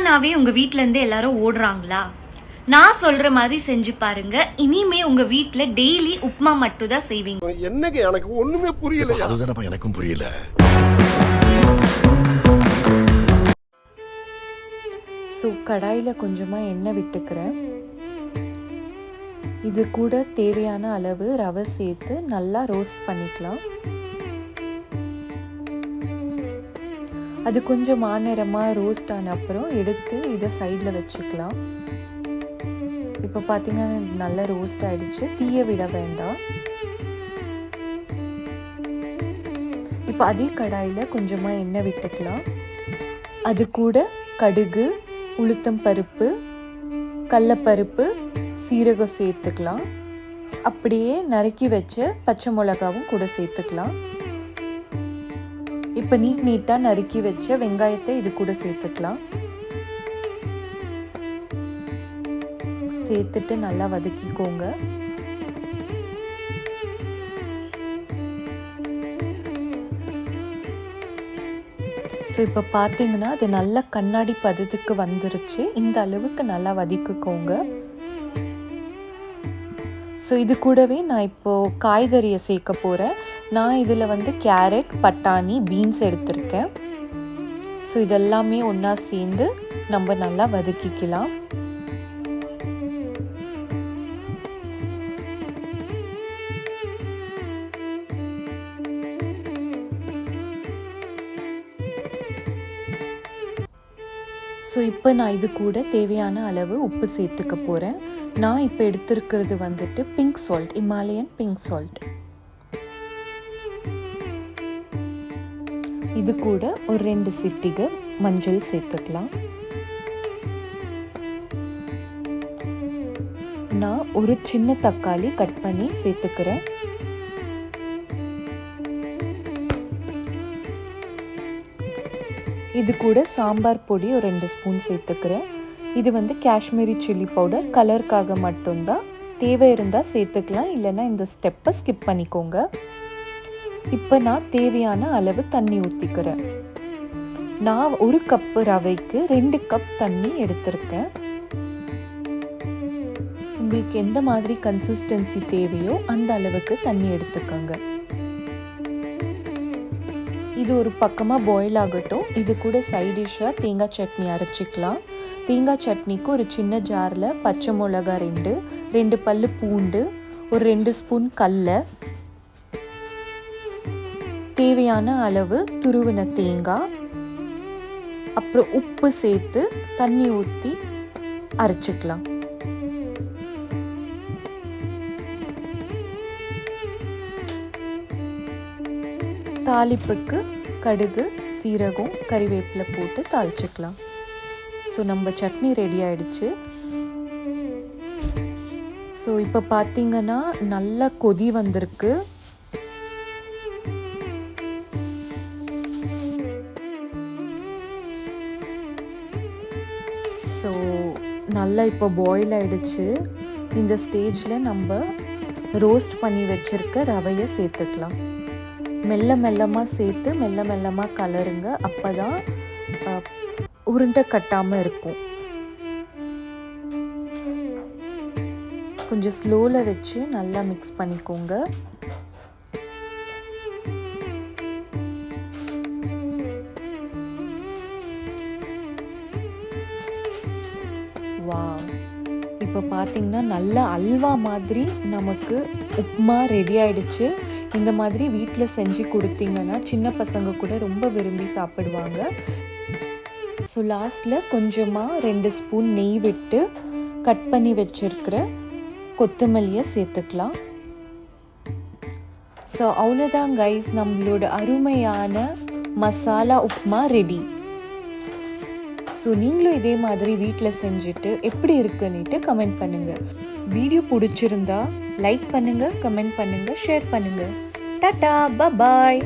உப்புமானாவே உங்க வீட்ல இருந்து எல்லாரும் ஓடுறாங்களா? நான் சொல்ற மாதிரி செஞ்சு பாருங்க. இனிமே உங்க வீட்ல டெய்லி உப்புமா மட்டும் தான் செய்வீங்க. என்னங்க எனக்கு ஒண்ணுமே புரியல. அதுதானப்பா எனக்கும் புரியல. கடாயில் கொஞ்சமாக எண்ணெய் விட்டுக்கிறேன். இது கூட தேவையான அளவு ரவை சேர்த்து நல்லா ரோஸ்ட் பண்ணிக்கலாம். அது கொஞ்சம் மாநிறமாக ரோஸ்ட் ஆன அப்புறம் எடுத்து இதை சைடில் வச்சுக்கலாம். இப்போ பார்த்தீங்கன்னா நல்லா ரோஸ்ட் ஆகிடுச்சு. தீய விட வேண்டாம். இப்போ அதே கடாயில் கொஞ்சமாக எண்ணெய் விட்டுக்கலாம். அது கூட கடுகு, உளுத்தம் பருப்பு, கடலைப்பருப்பு, சீரகம் சேர்த்துக்கலாம். அப்படியே நறுக்கி வச்ச பச்சை மிளகாவும் கூட சேர்த்துக்கலாம். இப்போ நீட்டாக நறுக்கி வச்ச வெங்காயத்தை இது கூட சேர்த்துக்கலாம். சேர்த்துட்டு நல்லா வதக்கிக்கோங்க. இப்போ பார்த்தீங்கன்னா அது நல்லா கண்ணாடி பதத்துக்கு வந்துருச்சு. இந்த அளவுக்கு நல்லா வதக்கிக்கோங்க. இது கூடவே நான் இப்போது காய்கறியை சேர்க்க போகிறேன். நான் இதில் கேரட், பட்டாணி, பீன்ஸ் எடுத்திருக்கேன். இதெல்லாமே ஒன்றா சேர்ந்து நம்ம நல்லா வதக்கிக்கலாம். இப்போ நான் இது கூட தேவையான அளவு உப்பு சேர்த்துக்க போகிறேன். நான் இப்போ எடுத்துருக்கிறது pink salt, Himalayan pink salt. இது கூட ஒரு 2 சிட்டிகை மஞ்சள் சேர்த்துக்கலாம். நான் ஒரு சின்ன தக்காளி கட் பண்ணி சேர்த்துக்கிறேன். இது கூட சாம்பார் பொடி ஒரு 2 ஸ்பூன் சேர்த்துக்கிறேன். இது காஷ்மீரி சில்லி பவுடர், கலருக்காக மட்டும்தான். தேவை இருந்தால் சேர்த்துக்கலாம், இல்லைன்னா இந்த ஸ்டெப்பை ஸ்கிப் பண்ணிக்கோங்க. இப்போ நான் தேவையான அளவு தண்ணி ஊற்றிக்கிறேன். நான் 1 கப்பு ரவைக்கு 2 கப் தண்ணி எடுத்திருக்கேன். உங்களுக்கு எந்த மாதிரி கன்சிஸ்டன்சி தேவையோ அந்த அளவுக்கு தண்ணி எடுத்துக்கோங்க. இது ஒரு பக்கமாக பாயில் ஆகட்டும். இது கூட சைட் டிஷ்ஷாக தேங்காய் சட்னி அரைச்சிக்கலாம். தேங்காய் சட்னிக்கு ஒரு சின்ன ஜாரில் பச்சை மிளகா 2 பல்லு பூண்டு, ஒரு 2 ஸ்பூன் கடலை, தேவையான அளவு துருவின தேங்காய், அப்புறம் உப்பு சேர்த்து தண்ணி ஊற்றி அரைச்சிக்கலாம். தாளிப்புக்கு கடுகு, சீரகம், கறிவேப்பிலை போட்டு தாளிச்சுக்கலாம். நம்ம சட்னி ரெடி ஆயிடுச்சு. இப்போ பார்த்தீங்கன்னா நல்லா கொதி வந்திருக்கு. நல்லா இப்போ பாயில் ஆயிடுச்சு. இந்த ஸ்டேஜில் நம்ம ரோஸ்ட் பண்ணி வச்சிருக்க ரவையை சேர்த்துக்கலாம். மெல்லமாக சேர்த்து மெல்லமாக கலருங்க. அப்போ தான் உருண்டை கட்டாமல் இருக்கும். கொஞ்சம் ஸ்லோவில் வச்சு நல்லா மிக்ஸ் பண்ணிக்கோங்க. வாவ், இப்போ பார்த்தீங்கன்னா நல்ல அல்வா மாதிரி நமக்கு உப்புமா ரெடி ஆயிடுச்சு. இந்த மாதிரி வீட்டில் செஞ்சு கொடுத்தீங்கன்னா சின்ன பசங்க கூட ரொம்ப விரும்பி சாப்பிடுவாங்க. லாஸ்டில் கொஞ்சமாக 2 ஸ்பூன் நெய் விட்டு கட் பண்ணி வச்சுருக்கிற கொத்தமல்லியை சேர்த்துக்கலாம். அவ்வளோதான் கைஸ், நம்மளோட அருமையான மசாலா உப்புமா ரெடி. நீங்களும் இதே மாதிரி வீட்டில் செஞ்சுட்டு எப்படி இருக்குன்னுட்டு கமெண்ட் பண்ணுங்கள். வீடியோ பிடிச்சிருந்தா லைக் பண்ணுங்கள், கமெண்ட் பண்ணுங்கள், ஷேர் பண்ணுங்கள். டாடா, பாய்.